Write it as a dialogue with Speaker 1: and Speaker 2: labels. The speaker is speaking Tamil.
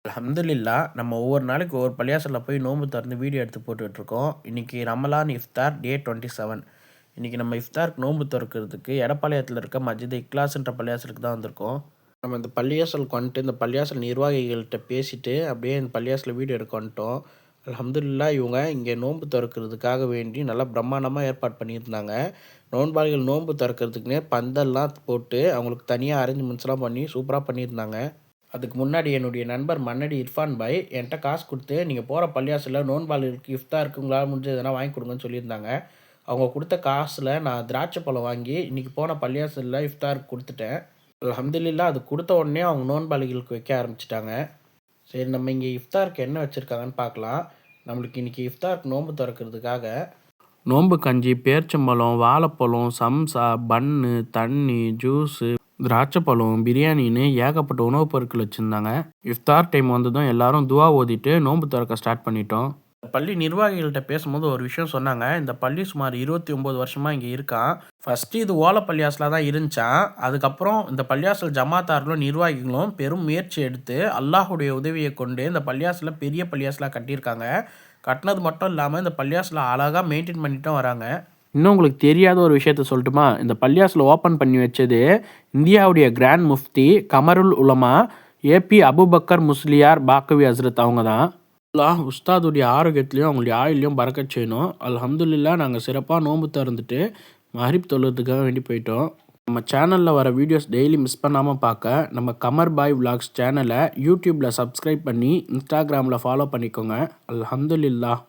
Speaker 1: அல்ஹம்துலில்லா நம்ம ஒவ்வொரு நாளைக்கு ஒவ்வொரு பள்ளியாசல்ல போய் நோன்பு திறந்து வீடியோ எடுத்து போட்டுட்ருக்கோம். இன்னைக்கு ரமலான் இஃப்தார் டே 27. இன்னைக்கு நம்ம இஃப்தாருக்கு நோன்பு தொறக்கிறதுக்கு எடப்பாளையத்தில இருக்க மஸ்ஜித் இக்லாஸ்ன்ற பள்ளியாசலுக்கு தான் வந்திருக்கோம். நம்ம இந்த பள்ளியாசலுக்கு வந்துட்டு இந்த பள்ளியாசல் நிர்வாகிகள்ட்ட பேசிட்டு அப்படியே இந்த பள்ளியாசல்ல வீடியோ எடுக்க வந்துட்டோம். அல்ஹம்துலில்லா இவங்க இங்கே நோன்பு தொறக்கிறதுக்காக வேண்டி நல்லா பிரம்மாண்டமா ஏற்பாடு பண்ணியிருந்தாங்க. நோன்பாளிகள் நோன்பு திறக்கிறதுக்குன்னே பந்தல்லாம் போட்டு அவங்களுக்கு தனியா அரேஞ்ச்மெண்ட்ஸ்லாம் பண்ணி சூப்பரா பண்ணியிருந்தாங்க. அதுக்கு முன்னாடி என்னுடைய நண்பர் மன்னடி இர்ஃபான் பாய் என்கிட்ட காசு கொடுத்து நீங்கள் போகிற பள்ளியாசலில் நோன்பாளிகளுக்கு இஃப்தாருக்கு உங்களால் முடிஞ்சது எதனா வாங்கி கொடுங்கன்னு சொல்லியிருந்தாங்க. அவங்க கொடுத்த காசில் நான் திராட்சை பழம் வாங்கி இன்றைக்கி போன பள்ளியாசலில் இஃப்தாருக்கு கொடுத்துட்டேன். அல்ஹம்துலில்லாஹ் அது கொடுத்த உடனே அவங்க நோன்பாளிகளுக்கு வைக்க ஆரம்பிச்சிட்டாங்க. சரி, நம்ம இங்கே இஃப்தாருக்கு என்ன வச்சுருக்காங்கன்னு பார்க்கலாம். நம்மளுக்கு இன்றைக்கி இஃப்தாருக்கு நோன்பு திறக்கிறதுக்காக நோன்பு கஞ்சி, பேர்ச்சம்பழம், வாழைப்பழம், சம்சா, பன்னு, தண்ணி, ஜூஸு, திராட்சைப்பழம், பிரியாணின்னு ஏகப்பட்ட உணவுப் பொருட்கள் வச்சுருந்தாங்க. இஃப்தார் டைம் வந்ததும் எல்லாரும் துவா ஓதிட்டு நோன்பு திறக்க ஸ்டார்ட் பண்ணிட்டோம். பள்ளி நிர்வாகிகள்கிட்ட பேசும்போது ஒரு விஷயம் சொன்னாங்க. இந்த பள்ளி சுமார் 29 வருஷமாக இங்கே இருக்கான். ஃபஸ்ட்டு இது ஓலை பள்ளியாசலாக தான் இருந்துச்சான். அதுக்கப்புறம் இந்த பள்ளியாசல் ஜமாத்தார்களும் நிர்வாகிகளும் பெரும் முயற்சி எடுத்து அல்லாஹுடைய உதவியை கொண்டு இந்த பள்ளியாசலை பெரிய பள்ளியாசலாக கட்டியிருக்காங்க. கட்டினது மட்டும் இல்லாமல் இந்த பள்ளியாசலை அழகாக மெயின்டைன் பண்ணிட்டும் வராங்க. இன்னும் உங்களுக்கு தெரியாத ஒரு விஷயத்த சொல்லட்டுமா? இந்த பள்ளியாசலை ஓப்பன் பண்ணி வச்சது இந்தியாவுடைய கிராண்ட் முஃப்தி கமருல் உலமா ஏபி அபுபக்கர் முஸ்லியார் பாக்கவி ஹஸ்ரத் அவங்க தான். அல்லாஹ் உஸ்தாதுடைய ஆரோக்கியத்துலையும் அவங்களுடைய ஆயுள்லையும் பறக்கச் செய்யணும். அல்ஹம்துலில்லாஹ் நாங்கள் சிறப்பாக நோன்பு திறந்துட்டு மஹ்ரிப் தொழுறதுக்காக வேண்டி போயிட்டோம். நம்ம சேனலில் வர வீடியோஸ் டெய்லி மிஸ் பண்ணாமல் பார்க்க நம்ம கமர் பாய் விலாக்ஸ் சேனலை யூடியூப்பில் சப்ஸ்கிரைப் பண்ணி இன்ஸ்டாகிராமில் ஃபாலோ பண்ணிக்கோங்க. அல்ஹம்துலில்லாஹ்.